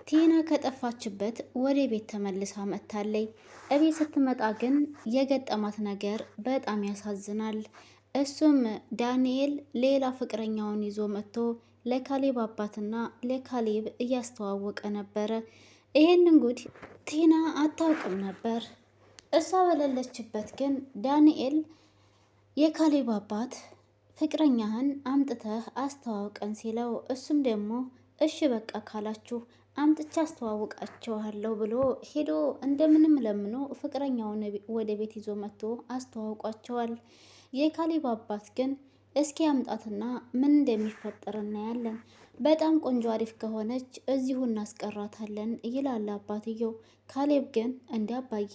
ቲና ከጠፋችበት ወደ ቤት ተመልሳ መጥታለይ። እቤት ስትመጣ ግን የገጠማት ነገር በጣም ያሳዝናል። እሱም ዳንኤል ሌላ ፍቅረኛውን ይዞ መጥቶ ለካሌብ አባትና ለካሌብ እያስተዋወቀ ነበረ። ይሄንን ጉድ ቲና አታውቅም ነበር። እሷ በሌለችበት ግን ዳንኤል የካሌብ አባት ፍቅረኛህን አምጥተህ አስተዋውቀን ሲለው እሱም ደግሞ እሺ በቃ ካላችሁ አምጥቻ አስተዋውቃቸዋለሁ ብሎ ሄዶ እንደምንም ለምኖ ፍቅረኛውን ወደ ቤት ይዞ መጥቶ አስተዋውቋቸዋል። የካሌብ አባት ግን እስኪ አምጣትና ምን እንደሚፈጠር እናያለን። በጣም ቆንጆ አሪፍ ከሆነች እዚሁ እናስቀራታለን ይላል አባትየው። ካሌብ ግን እንዲ አባዬ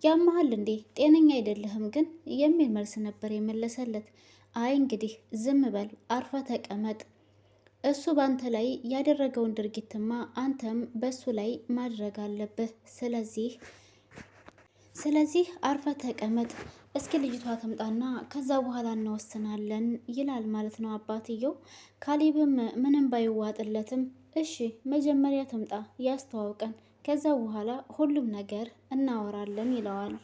ያመሃል እንዴ ጤነኛ አይደለህም ግን የሚል መልስ ነበር የመለሰለት። አይ እንግዲህ ዝም በል አርፈ ተቀመጥ፣ እሱ ባንተ ላይ ያደረገውን ድርጊትማ አንተም በሱ ላይ ማድረግ አለብህ። ስለዚህ አርፈ ተቀመጥ፣ እስኪ ልጅቷ ትምጣና ከዛ በኋላ እንወስናለን ይላል ማለት ነው አባትየው። ካሌብም ምንም ባይዋጥለትም እሺ መጀመሪያ ትምጣ ያስተዋውቀን፣ ከዛ በኋላ ሁሉም ነገር እናወራለን ይለዋል።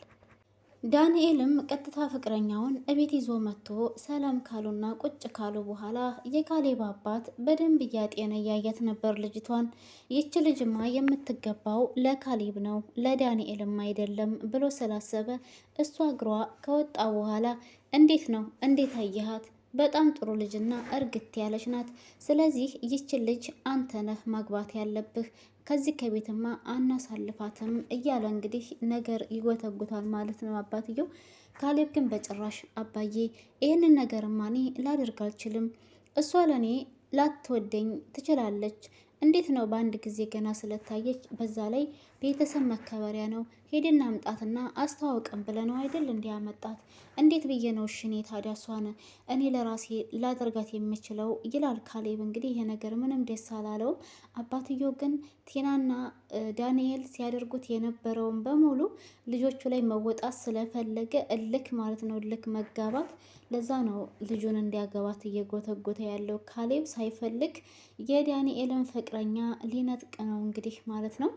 ዳንኤልም ቀጥታ ፍቅረኛውን እቤት ይዞ መጥቶ ሰላም ካሉና ቁጭ ካሉ በኋላ የካሌብ አባት በደንብ እያጤነ እያያት ነበር ልጅቷን። ይች ልጅማ የምትገባው ለካሌብ ነው ለዳንኤልም አይደለም ብሎ ስላሰበ እሷ እግሯ ከወጣ በኋላ እንዴት ነው እንዴት አየሃት? በጣም ጥሩ ልጅና እርግት ያለች ናት። ስለዚህ ይችን ልጅ አንተ ነህ ማግባት ያለብህ፣ ከዚህ ከቤትማ አናሳልፋትም እያለ እንግዲህ ነገር ይጎተጉታል ማለት ነው አባትየው። ካሌብ ግን በጭራሽ አባዬ ይህንን ነገርማ እኔ ላደርግ አልችልም። እሷ ለእኔ ላትወደኝ ትችላለች። እንዴት ነው በአንድ ጊዜ ገና ስለታየች፣ በዛ ላይ ቤተሰብ መከበሪያ ነው። ሄድና አምጣትና አስተዋውቀን ብለነው አይደል እንዲያመጣት። እንዴት ብዬ ነው እሺ እኔ ታዲያ እሷን እኔ ለራሴ ላደርጋት የምችለው ይላል ካሌብ። እንግዲህ ይሄ ነገር ምንም ደስ አላለውም። አባትየው ግን ቲናና ዳንኤል ሲያደርጉት የነበረውን በሙሉ ልጆቹ ላይ መወጣት ስለፈለገ እልክ ማለት ነው፣ እልክ መጋባት። ለዛ ነው ልጁን እንዲያገባት እየጎተጎተ ያለው። ካሌብ ሳይፈልግ የዳንኤልን ፍቅረኛ ሊነጥቅ ነው እንግዲህ ማለት ነው።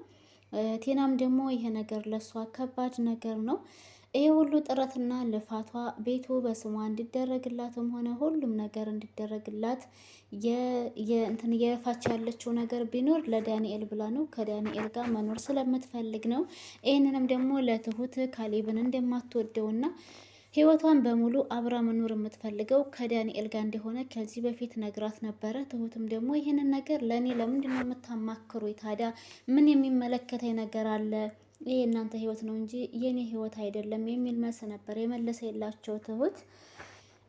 ቴናም ደግሞ ይሄ ነገር ለሷ ከባድ ነገር ነው። ይሄ ሁሉ ጥረትና ልፋቷ ቤቱ በስሟ እንዲደረግላትም ሆነ ሁሉም ነገር እንዲደረግላት እንትን የፋች ያለችው ነገር ቢኖር ለዳንኤል ብላ ነው። ከዳንኤል ጋር መኖር ስለምትፈልግ ነው። ይህንንም ደግሞ ለትሁት ካሌብን እንደማትወደውና ህይወቷን በሙሉ አብራ መኖር የምትፈልገው ከዳንኤል ጋር እንደሆነ ከዚህ በፊት ነግራት ነበረ። ትሁትም ደግሞ ይህንን ነገር ለእኔ ለምንድን ነው የምታማክሩኝ? ታዲያ ምን የሚመለከተኝ ነገር አለ? ይህ የእናንተ ህይወት ነው እንጂ የኔ ህይወት አይደለም የሚል መልስ ነበር የመለሰ የላቸው ትሁት።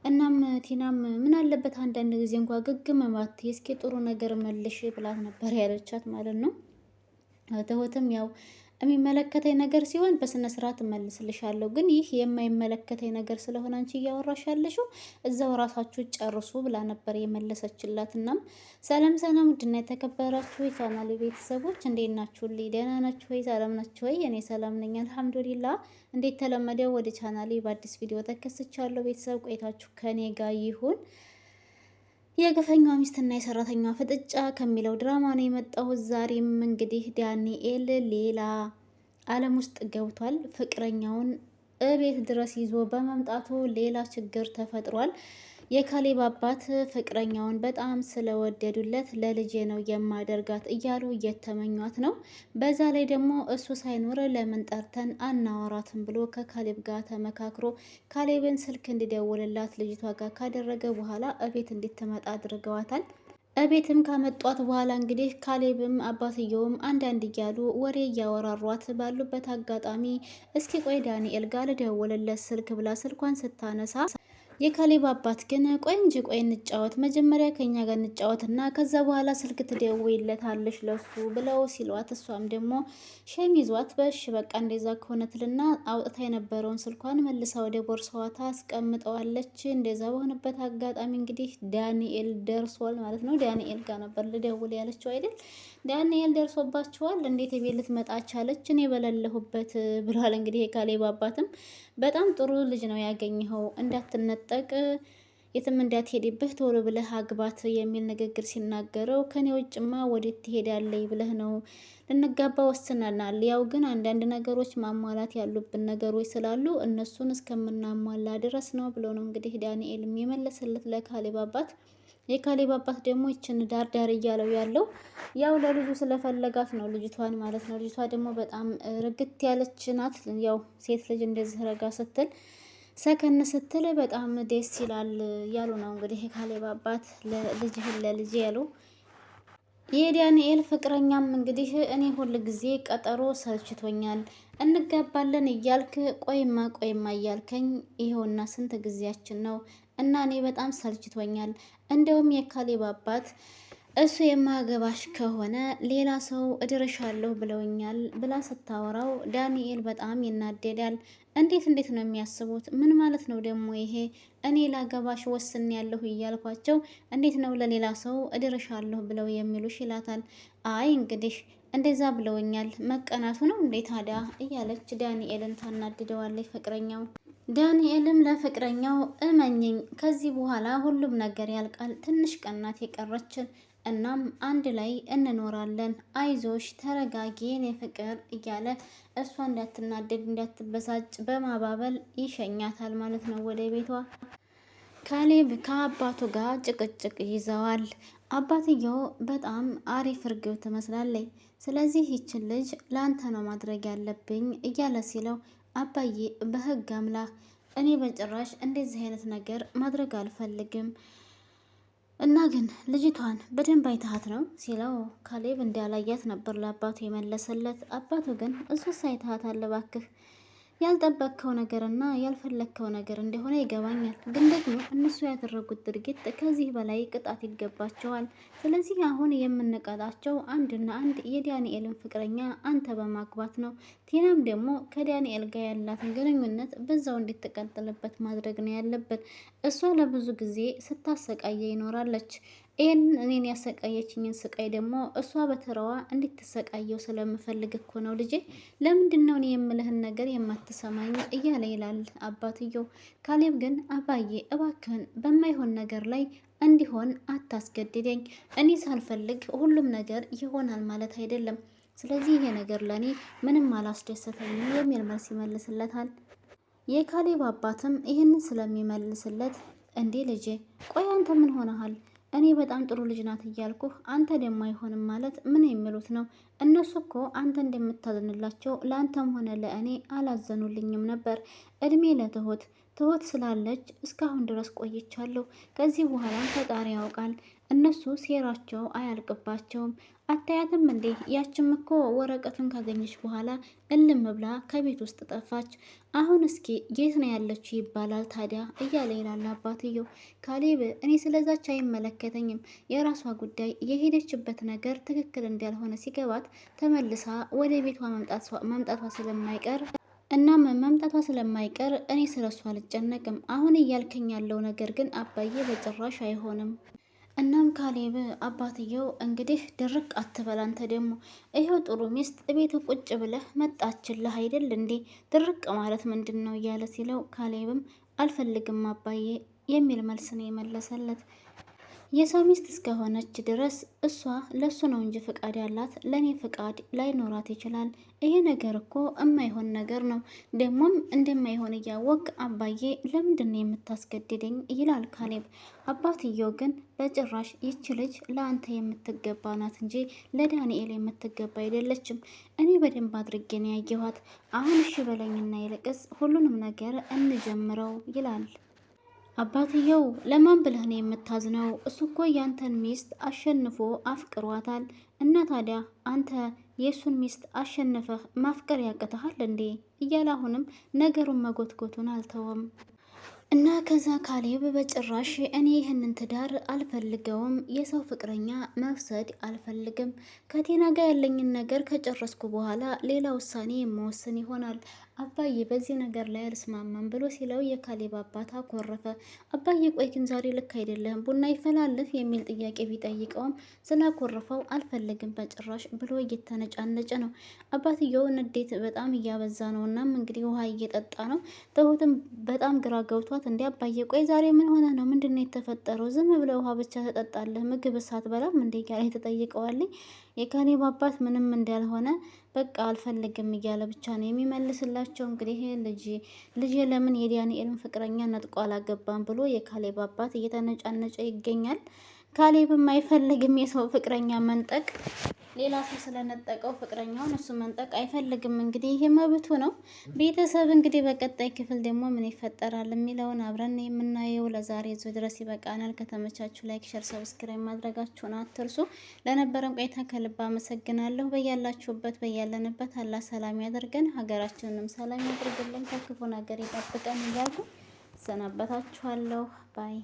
እናም ቲናም ምን አለበት አንዳንድ ጊዜ እንኳ ግግም ማት እስኪ ጥሩ ነገር መልሽ ብላት ነበር ያለቻት ማለት ነው። ትሁትም ያው የሚመለከተኝ ነገር ሲሆን በስነ ስርዓት እመልስልሻለሁ፣ ግን ይህ የማይመለከተኝ ነገር ስለሆነ አንቺ እያወራሽ ያለሽው እዛው ራሳችሁ ጨርሱ ብላ ነበር የመለሰችላት። እናም ሰላም ሰላም፣ ውድና የተከበራችሁ የቻናሌ ቤተሰቦች እንዴት ናችሁልኝ? ደህና ናችሁ ወይ? ሰላም ናችሁ ወይ? እኔ ሰላም ነኝ አልሐምዱሊላ። እንዴት ተለመደው ወደ ቻናሌ በአዲስ ቪዲዮ ተከስቻለሁ። ቤተሰብ ቆይታችሁ ከኔ ጋር ይሁን። የግፈኛዋ ሚስትና የሰራተኛዋ ፍጥጫ ከሚለው ድራማ ነው የመጣሁት። ዛሬም እንግዲህ ዳንኤል ሌላ ዓለም ውስጥ ገብቷል። ፍቅረኛውን እቤት ድረስ ይዞ በመምጣቱ ሌላ ችግር ተፈጥሯል። የካሌብ አባት ፍቅረኛውን በጣም ስለወደዱለት ለልጄ ነው የማደርጋት እያሉ እየተመኟት ነው። በዛ ላይ ደግሞ እሱ ሳይኖር ለምን ጠርተን አናወራትም ብሎ ከካሌብ ጋር ተመካክሮ ካሌብን ስልክ እንዲደውልላት ልጅቷ ጋር ካደረገ በኋላ እቤት እንድትመጣ አድርገዋታል። እቤትም ካመጧት በኋላ እንግዲህ ካሌብም አባትየውም አንዳንድ እያሉ ወሬ እያወራሯት ባሉበት አጋጣሚ እስኪ ቆይ ዳንኤል ጋር ልደውልለት ስልክ ብላ ስልኳን ስታነሳ የካሌብ አባት ግን ቆይ እንጂ ቆይ እንጫወት፣ መጀመሪያ ከኛ ጋር እንጫወትና ከዛ በኋላ ስልክ ትደውይለታለሽ ለሱ ብለው ሲሏት፣ እሷም ደግሞ ሸሚዟት በሽ በቃ እንደዛ ከሆነ ትልና አውጥታ የነበረውን ስልኳን መልሳ ወደ ቦርሳዋ ታስቀምጠዋለች። እንደዛ በሆነበት አጋጣሚ እንግዲህ ዳንኤል ደርሷል ማለት ነው። ዳንኤል ጋር ነበር ልደውል ያለችው አይደል? ዳንኤል ደርሶባቸዋል። እንዴት ቤት ልትመጣ ቻለች እኔ በሌለሁበት ብሏል። እንግዲህ የካሌብ አባትም በጣም ጥሩ ልጅ ነው ያገኘኸው፣ እንዳትነጠቅ የትም እንዳትሄድብህ ቶሎ ብለህ አግባት የሚል ንግግር ሲናገረው ከኔ ውጭማ ወዴት ትሄዳለይ ብለህ ነው? ልንጋባ ወስነናል። ያው ግን አንዳንድ ነገሮች ማሟላት ያሉብን ነገሮች ስላሉ እነሱን እስከምናሟላ ድረስ ነው ብሎ ነው እንግዲህ ዳንኤልም የመለሰለት ለካሌብ አባት። የካሌብ አባት ደግሞ ይችን ዳር እያለው ያለው ያው ለልጁ ስለፈለጋት ነው ልጅቷን ማለት ነው። ልጅቷ ደግሞ በጣም ርግት ያለች ናት። ያው ሴት ልጅ እንደዚህ ረጋ ስትል ሰከን ስትል በጣም ደስ ይላል ያሉ ነው እንግዲህ የካሌብ አባት ለልጅህን ለልጅ ያሉ። የዳንኤል ፍቅረኛም እንግዲህ እኔ ሁል ጊዜ ቀጠሮ ሰልችቶኛል፣ እንጋባለን እያልክ ቆይማ እያልከኝ ይኸውና ስንት ጊዜያችን ነው እና እኔ በጣም ሰልችቶኛል። እንደውም የካሌብ አባት እሱ የማያገባሽ ከሆነ ሌላ ሰው እድርሻለሁ ብለውኛል ብላ ስታወራው ዳንኤል በጣም ይናደዳል። እንዴት ነው የሚያስቡት? ምን ማለት ነው ደግሞ ይሄ? እኔ ላገባሽ ወስን ያለሁ እያልኳቸው እንዴት ነው ለሌላ ሰው እድርሻለሁ ብለው የሚሉሽ? ይላታል። አይ እንግዲህ እንደዛ ብለውኛል፣ መቀናቱ ነው እንዴ ታዲያ እያለች ዳንኤልን ታናድደዋለች ፍቅረኛው። ዳንኤልም ለፍቅረኛው እመኝኝ፣ ከዚህ በኋላ ሁሉም ነገር ያልቃል፣ ትንሽ ቀናት የቀረችን እናም አንድ ላይ እንኖራለን፣ አይዞሽ ተረጋጊ የኔ ፍቅር እያለ እሷ እንዳትናደድ እንዳትበሳጭ በማባበል ይሸኛታል ማለት ነው ወደ ቤቷ። ካሌብ ከአባቱ ጋር ጭቅጭቅ ይዘዋል። አባትየው በጣም አሪፍ እርግብ ትመስላለች፣ ስለዚህ ይችን ልጅ ለአንተ ነው ማድረግ ያለብኝ እያለ ሲለው አባዬ በህግ አምላክ እኔ በጭራሽ እንደዚህ አይነት ነገር ማድረግ አልፈልግም እና ግን ልጅቷን በደንብ አይተሃት ነው ሲለው ካሌብ እንዳላያት ነበር ለአባቱ የመለሰለት። አባቱ ግን እሱስ አይተሃታል እባክህ፣ ያልጠበቅከው ነገርና ያልፈለግከው ነገር እንደሆነ ይገባኛል፣ ግን ደግሞ እነሱ ያደረጉት ድርጊት ከዚህ በላይ ቅጣት ይገባቸዋል። ስለዚህ አሁን የምንቀጣቸው አንድና አንድ የዳንኤልን ፍቅረኛ አንተ በማግባት ነው። ቲናም ደግሞ ከዳንኤል ጋር ያላትን ግንኙነት በዛው እንድትቀጥልበት ማድረግ ነው ያለብን። እሷ ለብዙ ጊዜ ስታሰቃየ ይኖራለች። ይህን እኔን ያሰቃየችኝን ስቃይ ደግሞ እሷ በተራዋ እንድትሰቃየው ስለምፈልግ እኮ ነው ልጄ። ለምንድን ነው እኔ የምልህን ነገር የማትሰማኝ? እያለ ይላል አባትየው። ካሌብ ግን አባዬ እባክህን በማይሆን ነገር ላይ እንዲሆን አታስገድደኝ። እኔ ሳልፈልግ ሁሉም ነገር ይሆናል ማለት አይደለም። ስለዚህ ይሄ ነገር ለእኔ ምንም አላስደሰተኝም የሚል መልስ ይመልስለታል። የካሌብ አባትም ይህንን ስለሚመልስለት እንዴ ልጄ ቆይ አንተ ምን ሆነሃል? እኔ በጣም ጥሩ ልጅ ናት እያልኩህ አንተ ደግሞ አይሆንም ማለት ምን የሚሉት ነው? እነሱ እኮ አንተ እንደምታዝንላቸው ለአንተም ሆነ ለእኔ አላዘኑልኝም ነበር። እድሜ ለትሁት ትሁት ስላለች እስካሁን ድረስ ቆይቻለሁ። ከዚህ በኋላም ፈጣሪ ያውቃል፣ እነሱ ሴራቸው አያልቅባቸውም። አታያትም እንዴ? ያችም እኮ ወረቀቱን ካገኘች በኋላ እልም ብላ ከቤት ውስጥ ጠፋች። አሁን እስኪ የት ነው ያለችው ይባላል ታዲያ እያለ ይላል አባትየው። ካሌብ እኔ ስለዛች አይመለከተኝም፣ የራሷ ጉዳይ። የሄደችበት ነገር ትክክል እንዳልሆነ ሲገባት ተመልሳ ወደ ቤቷ መምጣቷ ስለማይቀር እኔ ስለሷ አልጨነቅም። አሁን እያልከኝ ያለው ነገር ግን አባዬ በጭራሽ አይሆንም። እናም ካሌብ አባትየው እንግዲህ ድርቅ አትበል አንተ ደግሞ ይኸው ጥሩ ሚስት እቤት ቁጭ ብለህ መጣችልህ አይደል እንዴ? ድርቅ ማለት ምንድን ነው እያለ ሲለው ካሌብም አልፈልግም አባዬ የሚል መልስ ነው የመለሰለት። የሰው ሚስት እስከሆነች ድረስ እሷ ለሱ ነው እንጂ ፍቃድ ያላት ለእኔ ፍቃድ ላይኖራት ይችላል። ይሄ ነገር እኮ የማይሆን ነገር ነው። ደግሞም እንደማይሆን እያወቅ አባዬ ለምንድን ነው የምታስገድደኝ? ይላል ካሌብ። አባትየው ግን በጭራሽ ይች ልጅ ለአንተ የምትገባ ናት እንጂ ለዳንኤል የምትገባ አይደለችም። እኔ በደንብ አድርጌ ነው ያየኋት። አሁን እሺ በለኝና ይልቅስ ሁሉንም ነገር እንጀምረው ይላል። አባትየው ለማን ብለህ ነው የምታዝነው? እሱ እኮ ያንተን ሚስት አሸንፎ አፍቅሯታል። እና ታዲያ አንተ የእሱን ሚስት አሸንፈህ ማፍቀር ያቅተሃል እንዴ? እያለ አሁንም ነገሩን መጎትጎቱን አልተወም። እና ከዛ ካሌብ በጭራሽ እኔ ይህንን ትዳር አልፈልገውም፣ የሰው ፍቅረኛ መውሰድ አልፈልግም። ከቴና ጋር ያለኝን ነገር ከጨረስኩ በኋላ ሌላ ውሳኔ የመወሰን ይሆናል። አባዬ በዚህ ነገር ላይ አልስማማም ብሎ ሲለው የካሌብ አባት አኮረፈ። አባዬ ቆይ ግን ዛሬ ልክ አይደለም፣ ቡና ይፈላልህ የሚል ጥያቄ ቢጠይቀውም ስላኮረፈው አልፈልግም በጭራሽ ብሎ እየተነጫነጨ ነው። አባትየው ንዴት በጣም እያበዛ ነው። እናም እንግዲህ ውሃ እየጠጣ ነው። ትሁትም በጣም ግራ ገብቷ አልኳት። እንዲ አባዬ ቆይ ዛሬ ምን ሆነ ነው? ምንድን ነው የተፈጠረው? ዝም ብለህ ውሃ ብቻ ተጠጣለህ ምግብ ሳትበላም እንዴ እያለ ተጠይቀዋለኝ። የካሌብ አባት ምንም እንዳልሆነ በቃ አልፈልግም እያለ ብቻ ነው የሚመልስላቸው። እንግዲህ ልጅ ለምን የዳንኤልን ፍቅረኛ ነጥቆ አላገባም ብሎ የካሌብ አባት እየተነጫነጨ ይገኛል። ካሌብም አይፈልግም የሰው ፍቅረኛ መንጠቅ፣ ሌላ ሰው ስለነጠቀው ፍቅረኛውን እሱ መንጠቅ አይፈልግም። እንግዲህ ይሄ መብቱ ነው። ቤተሰብ እንግዲህ በቀጣይ ክፍል ደግሞ ምን ይፈጠራል የሚለውን አብረን የምናየው። ለዛሬ እዚሁ ድረስ ይበቃናል። ከተመቻችሁ ላይክ፣ ሸር፣ ሰብስክራይብ ማድረጋችሁን አትርሱ። ለነበረን ቆይታ ከልብ አመሰግናለሁ። በያላችሁበት በያለንበት አላህ ሰላም ያደርገን፣ ሀገራችንንም ሰላም ያደርግልን፣ ከክፉ ነገር ይጠብቀን እያልኩ ሰናበታችኋለሁ። ባይ